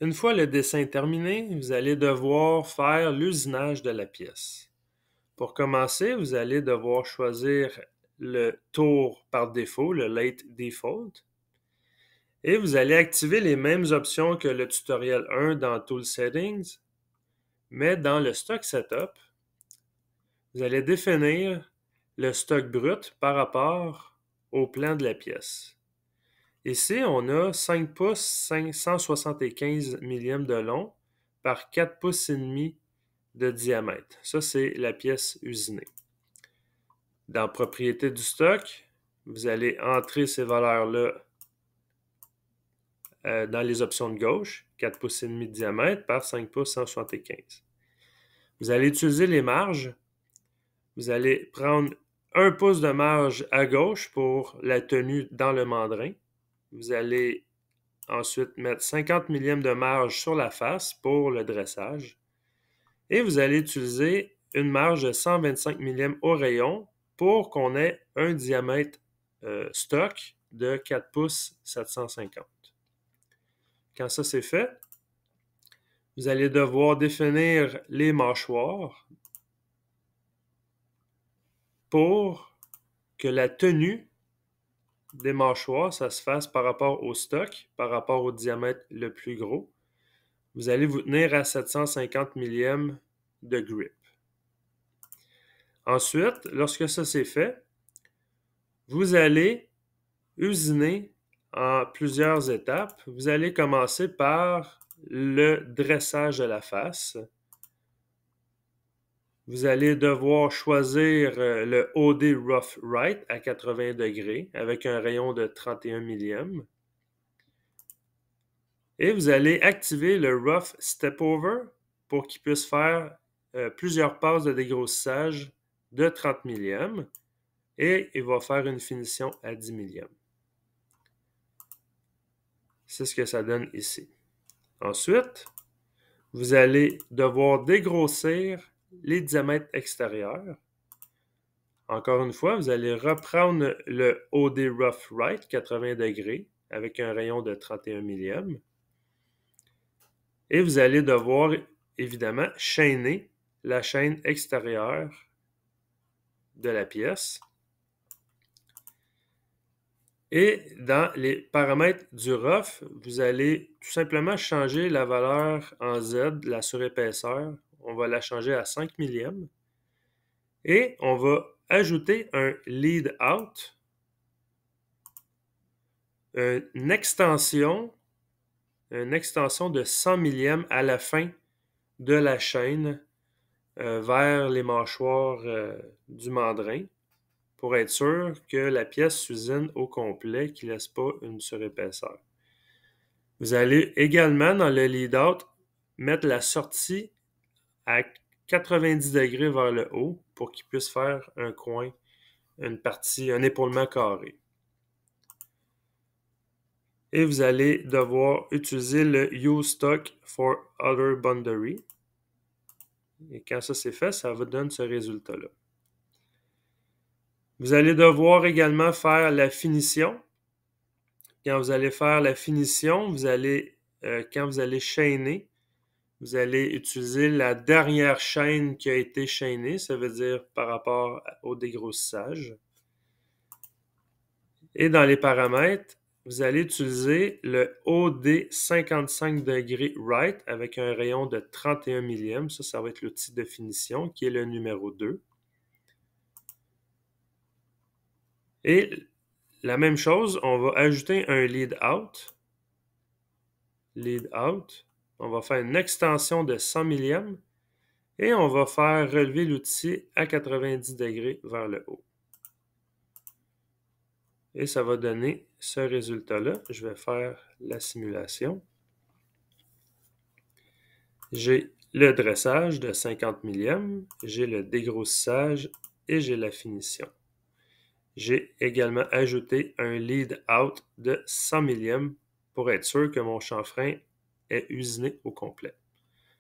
Une fois le dessin terminé, vous allez devoir faire l'usinage de la pièce. Pour commencer, vous allez devoir choisir le tour par défaut, le Late Default, et vous allez activer les mêmes options que le tutoriel 1 dans Tool Settings, mais dans le Stock Setup, vous allez définir le stock brut par rapport au plan de la pièce. Ici, on a 5 pouces 575 millièmes de long par 4 pouces et demi de diamètre. Ça, c'est la pièce usinée. Dans Propriétés du stock, vous allez entrer ces valeurs-là dans les options de gauche, 4 pouces et demi de diamètre par 5 pouces 175. Vous allez utiliser les marges. Vous allez prendre 1 pouce de marge à gauche pour la tenue dans le mandrin. Vous allez ensuite mettre 50 millièmes de marge sur la face pour le dressage. Et vous allez utiliser une marge de 125 millièmes au rayon pour qu'on ait un diamètre stock de 4 pouces 750. Quand ça c'est fait, vous allez devoir définir les mâchoires pour que la tenue des mâchoires, ça se fasse par rapport au stock, par rapport au diamètre le plus gros. Vous allez vous tenir à 750 millièmes de grip. Ensuite, lorsque ça c'est fait, vous allez usiner en plusieurs étapes. Vous allez commencer par le dressage de la face. Vous allez devoir choisir le OD Rough Right à 80 degrés avec un rayon de 31 millièmes. Et vous allez activer le Rough Step Over pour qu'il puisse faire plusieurs passes de dégrossissage de 30 millièmes et il va faire une finition à 10 millièmes. C'est ce que ça donne ici. Ensuite, vous allez devoir dégrossir les diamètres extérieurs. Encore une fois, vous allez reprendre le OD Rough Right 80 degrés avec un rayon de 31 millièmes. Et vous allez devoir évidemment chaîner la chaîne extérieure de la pièce. Et dans les paramètres du rough, vous allez tout simplement changer la valeur en Z, la surépaisseur. On va la changer à 5 millièmes. Et on va ajouter un lead out, une extension de 100 millièmes à la fin de la chaîne vers les mâchoires du mandrin pour être sûr que la pièce s'usine au complet, qu'il ne laisse pas une surépaisseur. Vous allez également, dans le lead-out, mettre la sortie à 90 degrés vers le haut pour qu'il puisse faire un coin, une partie, un épaulement carré. Et vous allez devoir utiliser le Use Stock for Other Boundary. Et quand ça c'est fait, ça vous donne ce résultat-là. Vous allez devoir également faire la finition. Quand vous allez faire la finition, quand vous allez chaîner, vous allez utiliser la dernière chaîne qui a été chaînée, ça veut dire par rapport au dégrossissage. Et dans les paramètres, vous allez utiliser le OD 55 degrés right avec un rayon de 31 millièmes. Ça va être l'outil de finition qui est le numéro 2. Et la même chose, on va ajouter un lead out. Lead out. On va faire une extension de 100 millièmes et on va faire relever l'outil à 90 degrés vers le haut. Et ça va donner ce résultat-là. Je vais faire la simulation. J'ai le dressage de 50 millièmes, j'ai le dégrossissage et j'ai la finition. J'ai également ajouté un lead out de 100 millièmes pour être sûr que mon chanfrein est usiné au complet.